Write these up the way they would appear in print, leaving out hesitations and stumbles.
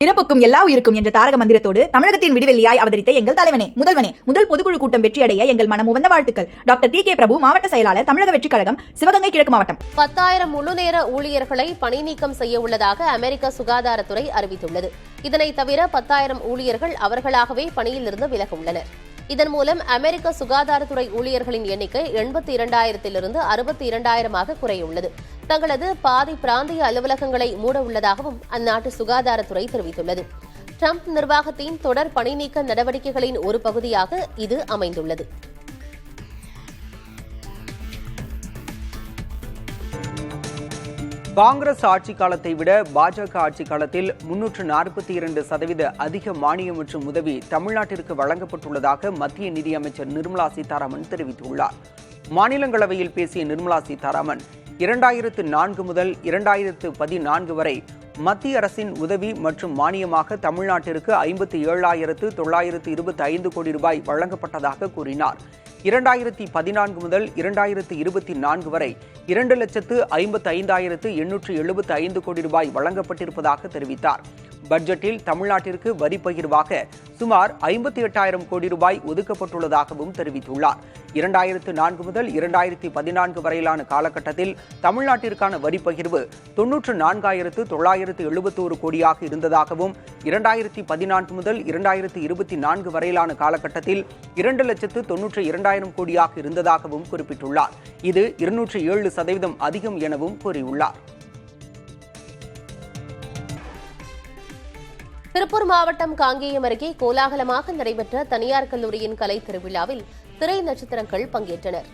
பிறப்புக்கும் எல்லா உயிருக்கும் என்ற தாரக மந்திரத்தோடு தமிழகத்தின் விடிவெள்ளியாய் அவதரித்த எங்கள் தலைவனே, முதல்வனே, முதல் பொதுக்குழு கூட்டம் வெற்றியடைய எங்கள் மனமுவந்த வாழ்த்துக்கள். Doctor D. கே. பிரபு, மாவட்ட செயலாளர், தமிழக வெற்றிக் கழகம், சிவகங்கை கிழக்கு மாவட்டம். 10,000 முழுநேர ஊழியர்களை பணி நீக்கம் செய்ய உள்ளதாக அமெரிக்க சுகாதாரத்துறை அறிவித்துள்ளது. இதனை தவிர 10,000 ஊழியர்கள் அவர்களாகவே பணியிலிருந்து விலக உள்ளனர். இதன் மூலம் அமெரிக்க சுகாதாரத்துறை ஊழியர்களின் எண்ணிக்கை 82,000 62,000 குறையுள்ளது. தங்களது பாதி பிராந்திய அலுவலகங்களை மூட உள்ளதாகவும் அந்நாட்டு சுகாதாரத்துறை தெரிவித்துள்ளது. ட்ரம்ப் நிர்வாகத்தின் தொடர் பணி நீக்க நடவடிக்கைகளின் ஒரு பகுதியாக இது அமைந்துள்ளது. காங்கிரஸ் ஆட்சி காலத்தை விட பாஜக ஆட்சி காலத்தில் 342% அதிக மானியம் மற்றும் உதவி தமிழ்நாட்டிற்கு வழங்கப்பட்டுள்ளதாக மத்திய நிதியமைச்சர் நிர்மலா சீதாராமன் தெரிவித்துள்ளார். மாநிலங்களவையில் பேசிய நிர்மலா சீதாராமன் 2004 முதல் 2014 வரை மத்திய அரசின் உதவி மற்றும் மானியமாக தமிழ்நாட்டிற்கு 57,925 கோடி ரூபாய் வழங்கப்பட்டதாக கூறினார். 2014 முதல் 2024 வரை 2,55,875 கோடி ரூபாய் வழங்கப்பட்டிருப்பதாக தெரிவித்தார். பட்ஜெட்டில் தமிழ்நாட்டிற்கு வரி பகிர்வாக சுமார் 58,000 கோடி ரூபாய் ஒதுக்கப்பட்டுள்ளதாகவும் தெரிவித்துள்ளார். 2004 முதல் 2014 வரையிலான காலகட்டத்தில் தமிழ்நாட்டிற்கான வரி பகிர்வு 94,971 கோடியாக இருந்ததாகவும் 2014 முதல் 2024 வரையிலான காலகட்டத்தில் 2,92,000 கோடியாக இருந்ததாகவும் குறிப்பிட்டுள்ளார். இது 207% அதிகம் எனவும் கூறியுள்ளார். திருப்பூர் மாவட்டம் காங்கேயம் அருகே கோலாகலமாக நடைபெற்ற தனியார் கல்லூரியின் கலை திருவிழாவில் திரை நட்சத்திரங்கள் பங்கேற்றனர்.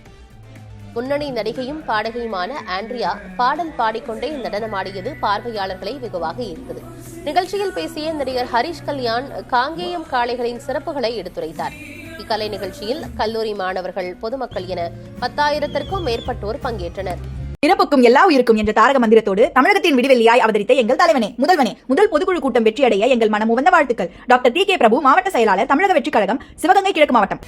முன்னணி நடிகையும் பாடகியுமான ஆண்ட்ரியா பாடல் பாடிக்கொண்டே நடனமாடியது பார்வையாளர்களை வெகுவாக ஈர்த்தது. நிகழ்ச்சியில் பேசிய நடிகர் ஹரிஷ் கல்யாண் காங்கேயம் காளைகளின் சிறப்புகளை எடுத்துரைத்தார். இக்கலை நிகழ்ச்சியில் கல்லூரி மாணவர்கள், பொதுமக்கள் என 10,000க்கும் மேற்பட்டோர் பங்கேற்றனர். பிறப்புக்கும் எல்லா உயிருக்கும் என்ற தாரக மந்திரத்தோடு தமிழகத்தின் விடிவெள்ளியாய் அவதரித்த எங்கள் தலைவனே, முதல்வனே, முதல் பொதுக்குழு கூட்டம் வெற்றியடைய எங்கள் மனமுவந்த வாழ்த்துக்கள். Doctor D. கே. பிரபு, மாவட்ட செயலாளர், தமிழக வெற்றிக் கழகம், சிவகங்கை கிழக்கு மாவட்டம்.